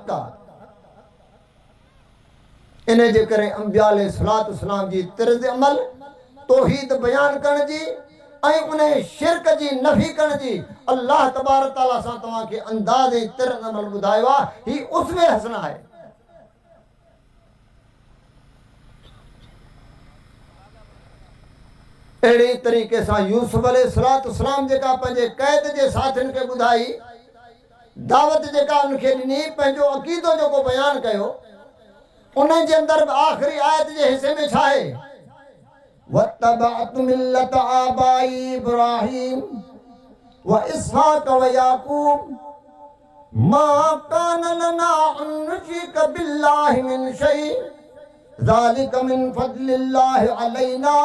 हक़ आहे। इन जे करे अंबिया अलैहिस्सलाम जी तर्ज़ अमल तौहीद बयान करण जी ऐं उन शिरक जी नफ़ी करण जी अल्लाह तबारक ताला सां तव्हांखे अंदाज़ ऐं तर्ज़ अमल ॿुधायो आहे। ही उसवे हसना आहे। अहिड़े तरीक़े सां यूसुफ अलैहिस्सलाम जेका पंहिंजे क़ैद जे साथियुनि खे ॿुधाई, दावत जेका उनखे ॾिनी, पंहिंजो अक़ीदो जेको बयानु कयो, उन जे अंदरि आख़िरी आयत जे हिसे में छा आहे? वत्तबअतु मिल्लत आबाई इब्राहीम व इसहाक व याकूब मा कान लना अन नुश्रिक बिल्लाहि मिन शै ज़ालिक मिन फज़लिल्लाहि अलैना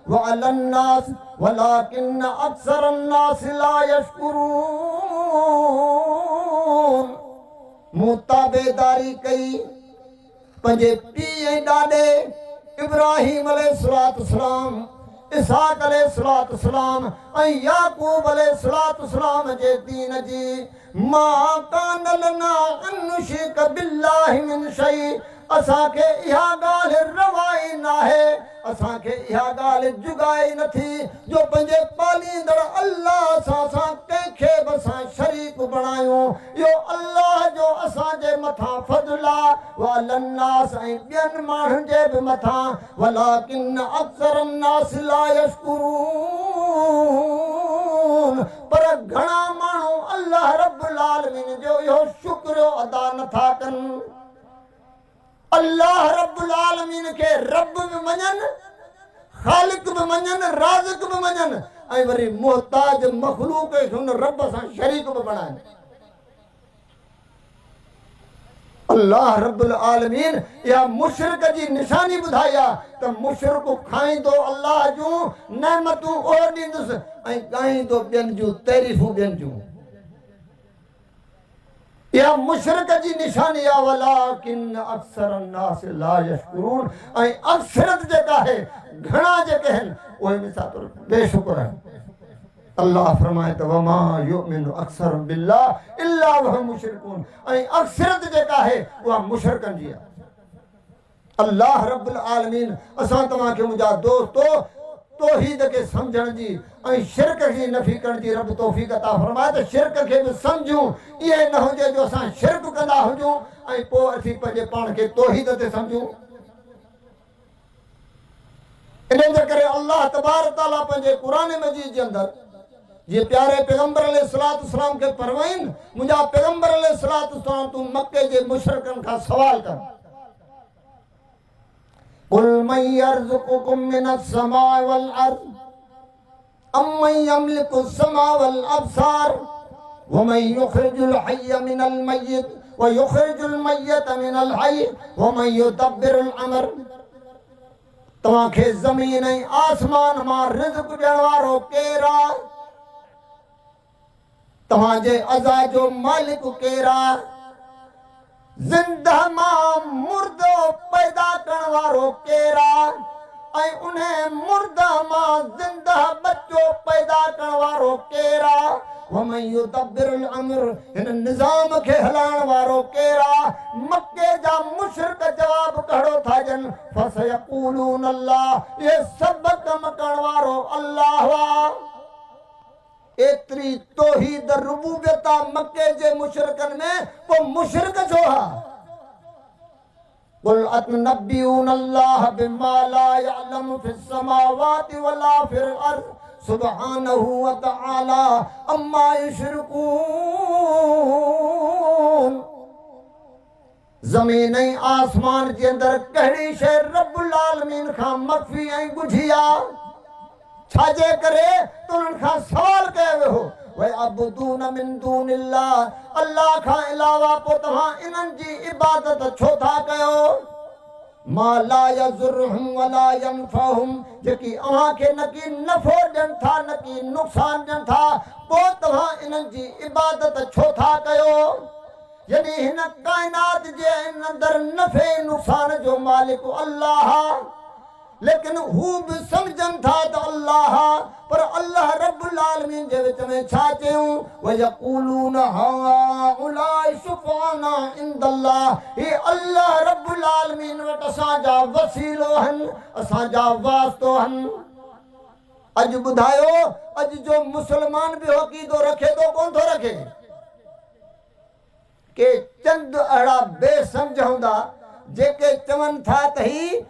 व अलन नास वलाकिन अक्सरन नास ला यशकुरून। मुताबेदारी कई पंहिंजे पीउ ऐं ॾाॾे इब्राहीम अलैहिस्सलाम, इसहाक अलैहिस्सलाम ऐं याकूब अलैहिस्सलाम जे दीन जी। मा कान लना अन नुश्रिक बिल्लाहि मिन शै, असांखे इहा ॻाल्हि रवाई नाहे, असांखे इहा ॻाल्हि जुगाई नथी जो पंहिंजे पालींदड़ अल्लाह सां असां कंहिंखे बि असां शरीक बणायूं। इहो अल्लाह जो असांजे मथां फज़ल आहे, वअलन नास ऐं ॿियनि माण्हुनि जे बि मथां, वलाकिन अक्सरन नास ला यशकुरून। पर घणा माण्हू अल्लाह रब्बुल आलमीन जो इहो शुक्र अदा नथा कनि। अल्लाह रब्बुल आलमीन के रब भी मञनि, ख़ालिक भी मञनि, राज़िक भी मञनि ऐं वरी मुहताज मखलूक खे हुन रब सां शरीक भी बणाइनि। अल्लाह रब्बुल आलमीन या मुशरिक जी निशानी ॿुधाई आहे त मुशरिक खाईंदो अल्लाह जूं नेमतूं ओ ॾींदुसि ऐं ॻाईंदो ॿियनि जूं तारीफ़ूं ॿियनि जूं। या मुशरिक जी निशानी आहे, वलाकिन अक्सरन नास ला यशकुरून। ऐं अक्सरत जेका आहे, घणा जेके आहिनि उहे मिसाल बेशुक्र आहिनि। अल्लाह फरमाए त वमा युमिनु अक्सरुहुम बिल्लाह इल्ला वहुम मुशरिकून। ऐं अक्सरत जेका आहे उहा मुशरिकनि जी आहे। अल्लाह रब्बुल आलमीन असां तव्हांखे मुंहिंजा दोस्तो तौहीद के समझण जी ऐं शिरक जी नफ़ी करण जी रब तौफ़ीक़ अता फरमाए त शिरक खे बि सम्झूं। इहे न हुजे जो असां शिरक कंदा हुजूं ऐं पोइ असीं पंहिंजे पाण खे तौहीद ते सम्झूं। इन जे करे अल्लाह तबारक ताला पंहिंजे क़ुरान मजीद जे अंदरि जीअं प्यारे पैगंबर अलैहिस्सलाम खे फरमाइनि, मुंहिंजा पैगंबर अलैहिस्सलाम तूं मके जे मुशरिकनि खां सवाल कर। कुल मन यर्ज़ुकुकुम मिनस समाइ वल अर्ज़ अम्मन यमलिकु समा वल अबसार वमन युखरिजुल हय्य मिनल मय्यित व युखरिजुल मय्यत मिनल हय्य वमन युदब्बिरुल अमर। तव्हांखे ज़मीन ऐं आसमान मां रिज़्क़ ॾियण वारो केरु आहे? तव्हांजे अज़ा जो मालिक केरु आहे? ज़िंदा मां मुर्दो पैदा करण वारो केरु आहे? ऐं उन मुर्दा मां ज़िंदा बच्चो पैदा करण वारो केरु आहे? वमन युदब्बिरुल अमर, हिन निज़ाम खे हलाइण वारो केरु आहे? मके जा मुशरिक जवाब कहिड़ो था ॾियनि, फसयक़ूलून अल्लाह, इहे सभु कम करण वारो अल्लाह आहे। एतिरी तौहीद रुबूबियत मके जे मुशरिकनि में, पोइ मुशरिक छो आहे? कुल अतनब्बिऊन अल्लाह बिमा ला यअलमु फिस समावाति वला फिल अर्ज़ सुब्हानहु व तआला अम्मा युशरिकून। ज़मीन ऐं आसमान जे अंदरि कहिड़ी शइ रब्बुल आलमीन खां मख़फ़ी ऐं ॻुझी आहे? छाजे करे त उन्हनि खां सवाल कयो वियो, वयअबुदून मिन दूनिल्लाह, अल्लाह खां अलावा पोइ तव्हां इन्हनि जी इबादत छो था कयो? मा ला यज़ुरहुम वला यनफहुम, जेकी अव्हांखे न की नफ़ो ॾियनि था न की नुक़सान ॾियनि था, पोइ तव्हां इन्हनि जी इबादत छो था कयो? यानी हिन काइनात जे अंदरि नफ़े नुक़सान जो मालिक अल्लाह आहे। लेकिन हू भी समझन था तो अल्लाह पर अल्लाह रब्बुल आलमीन जे विच में छा चयूं व यक़ूलून हाउलाई शुफ़ाना इंदल्लाह ही अल्लाह रब्बुल आलमीन वटि असांजा वसीलो हन असांजा वास्तो हन। अज बुधायो अज जो मुसलमान भी अक़ीदो रखे तो कोन थो रखे के चंद अड़ा बेसमझ हूंदा जेके चवन था त ही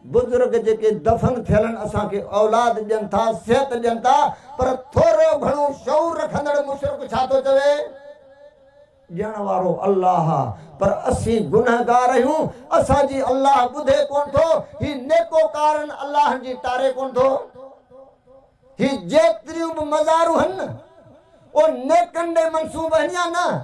बुजुर्ग जेके दफन थियलन असांखे औलाद ॾियनि था सिहत ॾियनि था पर थोरो घणो शऊर रखंदड़ मुशरिक छा थो चवे ॼण वारो अल्लाह पर असीं गुनहगार आहियूं असांजी अल्लाह ॿुधे कोन थो ही नेकोकारन अल्लाह जी टारे कोन थो ही जेतिरियूं बि मज़ारूं आहिनि ओ नेकनि ॾे मंसूब आहिनि या न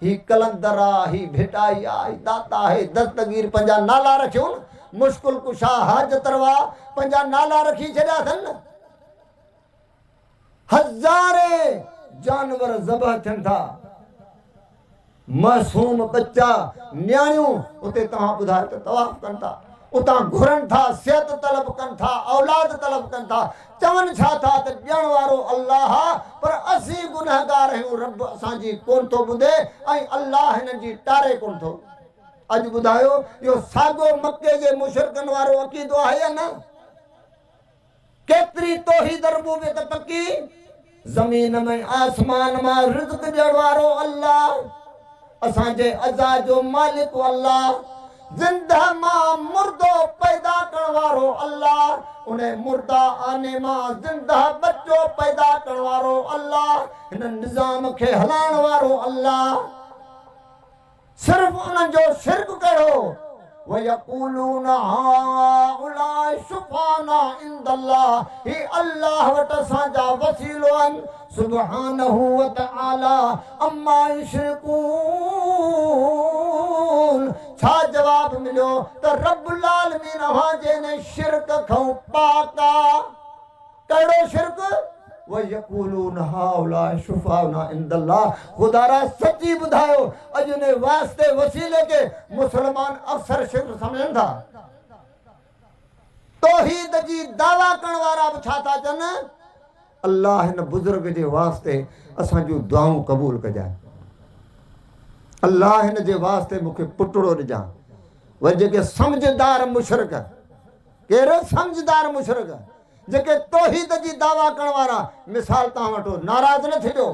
ही कलंदर आ ही भिटाई आ ही दाता है दस्तगीर पंहिंजा नाला रखियो न मुश्किल कुशा हाजत रवा पंहिंजा नाला रखी छॾिया अथनि हज़ारे जानवर ज़बह थियनि था मासूम बच्चा न्याणियूं उते तव्हां ॿुधायो त तवाफ़ कनि था उतां घुरनि था सिहत तलब कनि था औलाद तलब कनि था चवनि छा था त ॾियण वारो अल्लाह पर असीं गुनहगार आहियूं रब असांजी कोन थो ॿुधे ऐं अल्लाह हिननि जी टारे कोन थो। अॼु ॿुधायो इहो साॻियो मके जे मुशरिकनि वारो अक़ीदो आहे या न केतिरी तौहीद रुबूबियत पकी ज़मीन में आसमान मां रिज़्क़ ॾियण वारो अल्लाह असांजे अज़ा जो मालिक अल्लाह ज़िंदा मां मुर्दो पैदा करण वारो अल्लाह उन मुर्दा आने मां ज़िंदा बच्चो पैदा करण वारो अल्लाह हिन निज़ाम खे हलाइण वारो अल्लाह सिर्फ उन जो शिरक करो व यक़ूलून हाउलाई शुफ़ाना इंदल्लाह ही अल्लाह वटि असांजा वसीलो आहिनि सुब्हानहू व तआला अम्मा युशरिकून छा जवाब मिलियो त रब्बुल आलमीन अव्हांजे ने शिरक खां पाक आहे कहिड़ो शिरक व यक़ूलून हाउलाई शुफ़ाना इंदल्लाह खुदारा सची ॿुधायो अॼु ने वास्ते वसीले के मुसलमान अक्सर शिरक समझनि था तौहीद जी दावा करण वारा बि छा था चवनि अल्लाह हिन बुज़ुर्ग जे वास्ते असां जूं दुआऊं क़बूल कजांइ अल्लाह हिन जे वास्ते मूंखे पुटड़ो ॾिजां वरी जेके समझदार मुशरिक कहिड़ो समझदार मुशरिक जेके तौहीद जी दावा करण वारा मिसाल तव्हां वठो नाराज़ न थिजो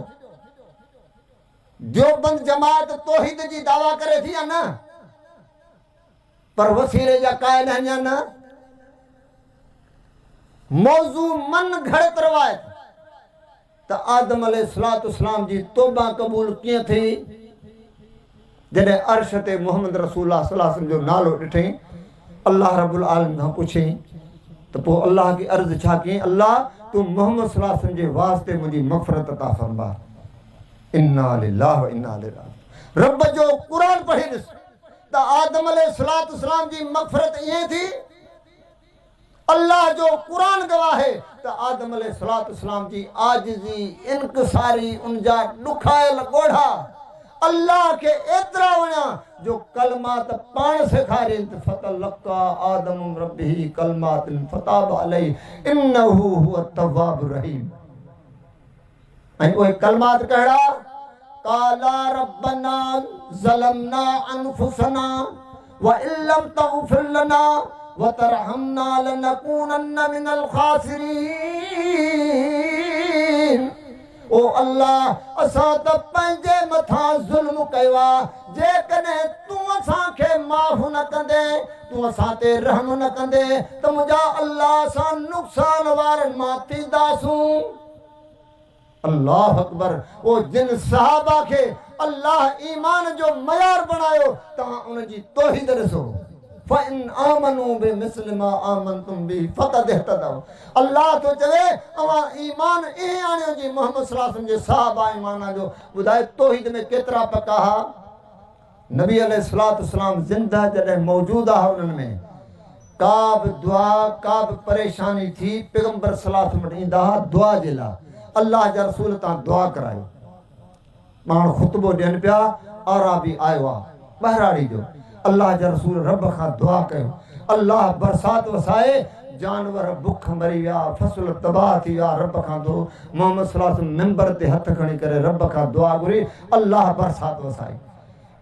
देवबंद जमात तौहीद जी दावा करे थी या न पर वसीले जा क़ाइल आहिनि या न मौज़ू मन घड़त रवायत त आदम अलैहिस्सलाम जी तौबा क़बूल कीअं थी जॾहिं अर्श ते मोहम्मद रसूलुल्लाह सल्लल्लाहु अलैहि वसल्लम जो नालो ॾिठईं अल्लाह रब्बुल आलमीन खां पुछईं त पोइ अल्लाह की अर्ज़ छा कयईं अल्लाह तूं मोहम्मद सल्लल्लाहु अलैहि वसल्लम जे वास्ते मुंहिंजी मग़फ़िरत अता फ़रमा इन्ना लिल्लाहि व इन्ना इलैहि राजिऊन रब जो क़ुर पढ़ी ॾिस त आदम अलैहिस्सलाम जी मग़फ़िरत ईअं थी अल्लाह जो क़ुर गवाह है त आदम अलैहिस्सलाम जी आजिज़ी इनकिसारी उनजा ॾुखायल ॻोढ़ा अल्लाह के एतिरा वणिया जो कलमात पाण सेखारियनि त फतलक़ा आदम रब्बिही कलमातिन फताब अलैहि इन्नहू हुव तव्वाबुर रहीम ऐं उहे कलमात कहिड़ा काला रब्बना ज़लमना अनफुसना व इल्लम तग़फिर लना व तरहमना लनकूनन्न मिनल ख़ासिरीन ओ अल्लाह असां त पंहिंजे मथां ज़ुल्म कयो आहे जेकॾहिं तूं असांखे माफ़ न कंदे तूं असां ते रहम न कंदे त मुंहिंजा अल्लाह असां नुक़सान वारनि मां थींदासूं अल्लाह अकबर ओ जिन सहाबा खे अल्लाह ईमान जो मयार बणायो तव्हां उन जी तौहीद ॾिसो फ़इन आमनू बिमिस्लि मा आमनतुम बिही फ़क़द इह्तदव अल्लाह तो चवे अवां ईमान ईअं आणियो जी मोहम्मद सल्लल्लाहु अलैहि वसल्लम जे सहाबा ईमान जो ॿुधाए तौहीद में केतिरा पका हा नबी अलैहिस्सलाम ज़िंदा जॾहिं मौजूद आहे उन्हनि में का बि दुआ का बि परेशानी थी पैगंबर सल्लल्लाहु अलैहि वसल्लम ईंदा हुआ दुआ जे लाइ अल्लाह जा रसूल तव्हां दुआ करायो माण्हू ख़ुतबो ॾियनि पिया आराबी आयो आहे ॿहिराड़ी जो अल्लाह जा रसूल रब खां दुआ कयो अल्लाह बरसात वसाए जानवर बुख मरी विया फसल तबाह थी विया रब खां दो मोहम्मद सल्लल्लाहु अलैहि वसल्लम मिंबर ते हथ खणी करे रब खां दुआ घुरी अल्लाह बरसात वसाई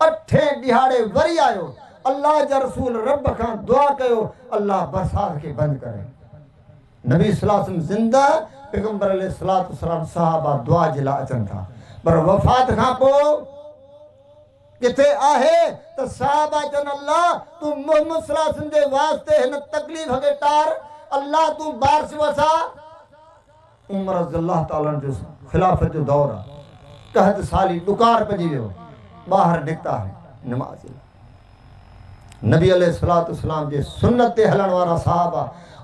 8 ॾिहाड़े वरी आयो अल्लाह जा रसूल रब खां दुआ कयो अल्लाह बरसात के बंद करे नबी सल्लल्लाहु अलैहि वसल्लम जिंदा पैगंबर अलैहिस्सलातु वस्सलाम सहाबा दुआ जे लाइ अचनि था पर वफ़ात खां पोइ किथे आहे त सहाबा चवनि अल्लाह तू मोहम्मद सल्लल्लाहु अलैहि वसल्लम जे वास्ते हिन तकलीफ़ खे टार अल्लाह तू बारिश वसा उमर रज़ियल्लाहु ताला जो खिलाफत जो दौर आहे कहत साली दुकार पइजी वियो ॿाहिरि निकिता है नमाज़ नबी अलैहिस्सलातु वस्सलाम जे सुन्नत ते हलण वारा सहाबा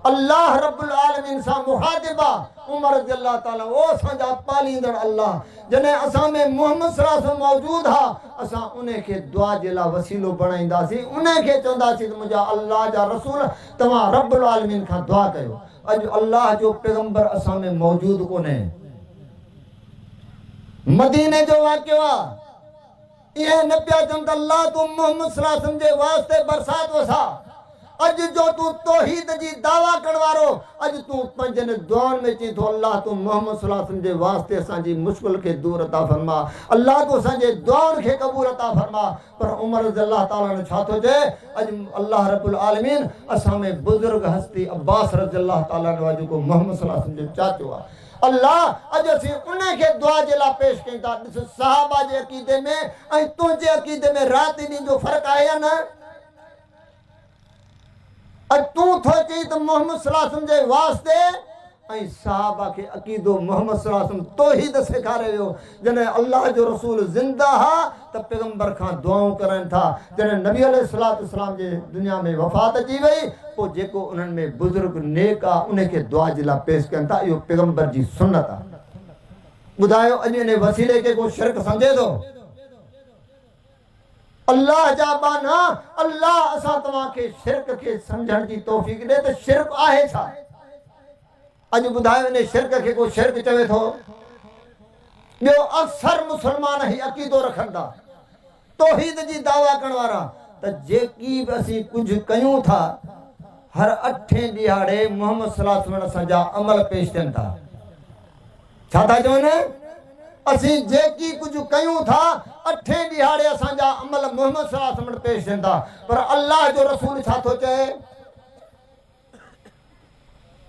अल्लाह रब्बुल आलमीन सां मुखातिबा उमर रज़ियल्लाहु ताला ओ असांजा पालींदड़ अल्लाह जने असां में मोहम्मद सल्लल्लाहु अलैहि वसल्लम मौजूद हा असां उन्हें के दुआ जे लाइ वसीलो बणाईंदासीं उन्हें के चवंदासीं त मुंहिंजा अल्लाह जा रसूल तव्हां रब्बुल आलमीन खां दुआ कयो अॼु अल्लाह जो पैगंबर असां में मौजूद कोन्हे मदीने जो वाक़ियो आहे ये न पिया चवनि त अल्लाह तू मोहम्मद सल्लल्लाहु अलैहि वसल्लम जे वास्ते बरसात वसा अज जो तू तौहीद जी दावा करण वारो अज तू पंजनि दुआउनि में चई थो अल्लाह तू मोहम्मद सल्लल्लाहु अलैहि वसल्लम जे वास्ते असांजी मुश्किल खे दूर अता फरमा अल्लाह तू असांजे दुआउनि खे क़बूल अता फरमा पर उमर रज़ियल्लाहु ताला ने छा थो चए अज अल्लाह रब्बुल आलमीन असां में बुजुर्ग हस्ती अब्बास रज़ियल्लाहु ताला ने जेको मोहम्मद सल्लल्लाहु अलैहि वसल्लम जो चाचो आहे अल्लाह अज असीं उनखे दुआ जे लाइ पेश कयूं था ॾिस सहाबा जे अक़ीदे में ऐं तुंहिंजे अक़ीदे में राति ॾींहं जो फ़र्क़ु आहे या न तू थो चई त मोहम्मद सल्लल्लाहु अलैहि वसल्लम जे वास्ते ऐं सहाबा खे अक़ीदो मोहम्मद सल्लल्लाहु अलैहि वसल्लम तौहीद सेखारे वियो जॾहिं अल्लाह जो रसूल ज़िंदा हा त पैगंबर खां दुआऊं करनि था जॾहिं नबी अलैहिस्सलातु वस्सलाम जे दुनिया में वफ़ात अची वई पोइ जेको उन्हनि में बुज़ुर्ग नेक आहे उनखे दुआ जे लाइ पेश कनि था इहो पैगंबर जी सुन्नत आहे ॿुधायो अॼु इन वसीले खे को शिरक सम्झे थो अल्लाह जा बाना अल्लाह असां तव्हांखे शिरक खे सम्झण जी तौफ़ीक़ ॾे त शिरक आहे छा अॼु ॿुधायो इन शिरक खे को शिरक चवे थो ॿियो अक्सर मुस्लमान ही अक़ीदो रखनि था तौहीद जी दावा करण वारा त जेकी बि असीं कुझु कयूं था हर 8 ॾिहाड़े मोहम्मद सल्लल्लाहु अलैहि वसल्लम असांजा अमल पेश थियनि था छा था चवनि असीं जेकी कुझु कयूं था 8 ॾिहाड़े असांजा अमल मोहम्मद सल्लल्लाहु अलैहि वसल्लम पेश थियनि था पर अल्लाह जो रसूल छा थो चए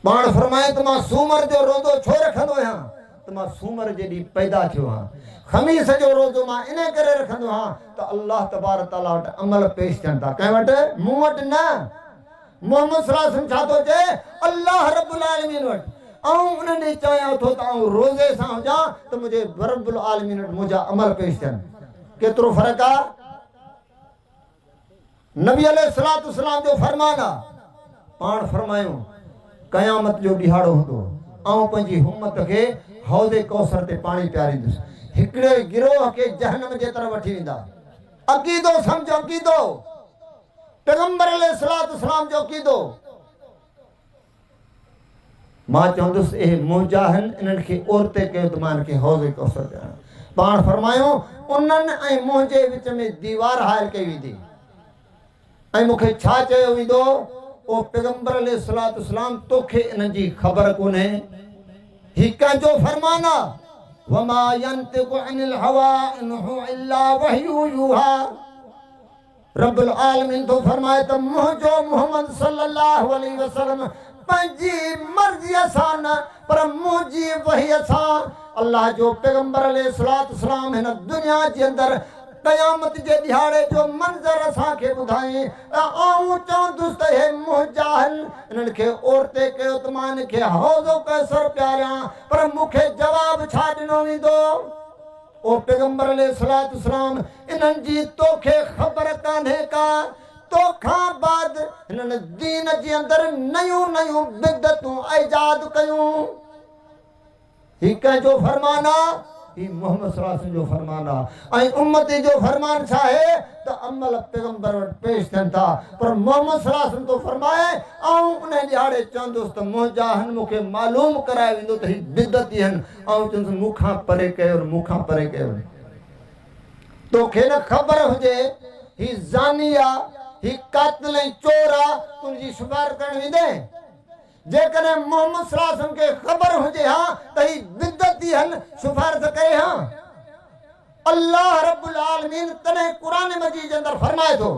पाण फरमाए त मां सूमर जो रोज़ो छो रखंदो आहियां त मां सूमर जे ॾींहुं पैदा थियो आहियां ख़मीस जो रोज़ो मां इन करे रखंदो आहियां त अल्लाह तबारक ताला वटि अमल पेश थियनि था कंहिं वटि मूं वटि न मोहम्मद सल्लल्लाहु अलैहि वसल्लम छा थो चए अल्लाह रब्बुल आलमीन वटि ऐं उन्हनि चाहियां थो त आउं रोज़े सां हुजां त मुंहिंजे रब्बुल आलमीन वटि मुंहिंजा अमल पेश थियनि केतिरो फ़र्क़ु आहे नबी अलैहिस्सलातु वस्सलाम जो फरमान आहे पाण फरमायूं क़यामत जो ॾिहाड़ो हूंदो ऐं पंहिंजी उम्मत खे हौज़े कौसर ते पाणी पियारींदुसि हिकिड़े गिरोह खे जहन्नम जे तरफ़ वठी वेंदा अक़ीदो सम्झो अक़ीदो पैगंबर अलैहिस्सलातु वस्सलाम जो अक़ीदो मां चवंदुसि ए मुजाहिन इन्हनि खे औरते कयो त मां इनखे हौज़े कौसर ते आहियां पाण फरमायूं उन्हनि ऐं मुंहिंजे विच में दीवार हायल कई वेंदी ऐं मूंखे छा चयो वेंदो ओ पैगंबर अलैहिस्सलातु वस्सलाम तोखे इन्हनि जी ख़बर कोन्हे ही कंहिंजो फरमान आहे वमा यंतिकु अनिल हवा इन हुवा इल्ला वहयु यूहा रब्बुल आलमीन तो फरमाए त मुंहिंजो मोहम्मद सल्लल्लाहु अलैहि वसल्लम पंहिंजी मर्ज़ीअ सां न पर मुंहिंजी वहीअ सां अल्लाह जो पैगंबर अलैहिस्सलातु वस्सलाम हिन दुनिया जे अंदरि क़यामत जे ॾिहाड़े जो मंज़र असांखे ॿुधाई ऐं चवंदुसि त हे मुजाहिल इन्हनि खे औरते कयो त मां इनखे हौज़ो कौसर पियारियां पर मूंखे जवाबु छा ॾिनो वेंदो ओ पैगंबर अलैहिस्सलातु वस्सलाम इन्हनि जी तोखे ख़बर कान्हे का तोखां बाद हिननि दीन जे अंदरि नयूं नयूं बिदतूं ईजाद कयूं ही कंहिंजो फरमान आहे ही मोहम्मद सल्लल्लाहु अलैहि वसल्लम जो फरमान आहे ऐं उम्मती जो फरमान छा आहे त अमल पैगंबर वटि पेश थियनि था पर मोहम्मद सल्लल्लाहु अलैहि वसल्लम तो फरमाए ऐं उन ॾिहाड़े चवंदुसि त मुंहिंजा हिन मूंखे मालूम कराए वेंदो त ही बिदती आहिनि ऐं चवंदुसि मूंखां परे कयो मूंखां परे कयो तोखे न ख़बर हुजे ही ज़ानी आहे ही कातिल ऐं चोर आहे तुंहिंजी सिफारिश करण वेंदे जेकॾहिं मोहम्मद सल्लल्लाहु अलैहि वसल्लम खे ख़बर हुजे हा त ही बिदती हल सिफारिश करे हा अल्लाह रब्बुल आलमीन तने कुरान मजीद के अंदर फरमाए तो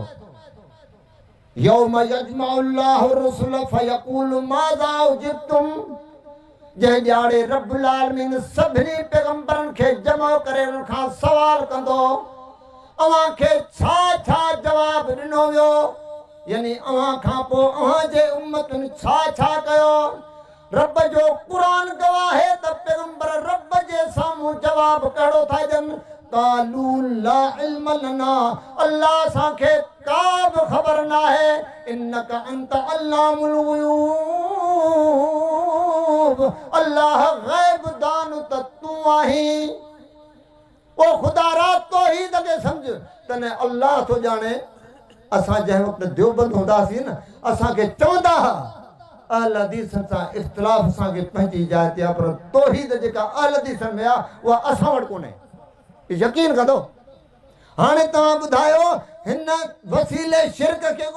यौम यजमाउल्लाहु रुसुल फयक़ूलु माज़ा उजिब्तुम जे ॼाणे रब्बुल आलमीन सभिनी पैगंबरन खे जमा करे उन खां सवाल कंदो अवां खे छा छा जवाब ॾिनो वियो यानी अवां खां पोइ अवां जे उम्मतुनि छा छा कयो रब जो कुरान गवाह है त पैगंबर रब जे साम्हूं जवाब कहिड़ो था ॾियनि कालू ला इल्म लना अल्लाह असांखे का बि ख़बर न आहे इन्नका अंत अल्लामुल ग़ुयूब अल्लाह ग़ैब दान त तूं आहीं ओ खुदा रात तो ही लॻे सम्झ तने अल्लाह थो ॼाणे असां जंहिं वक़्तु देवबंद हूंदासीं न असांखे चवंदा हुआ अहल हदीसनि सां इख़्तिलाफ़ असांखे पंहिंजी जाइ ते आहे पर तौहीद जेका अहल हदीसनि में आहे उहा असां वटि कोन्हे यकीन कंदो हाणे तव्हां ॿुधायो हिन वसीले शिरक खे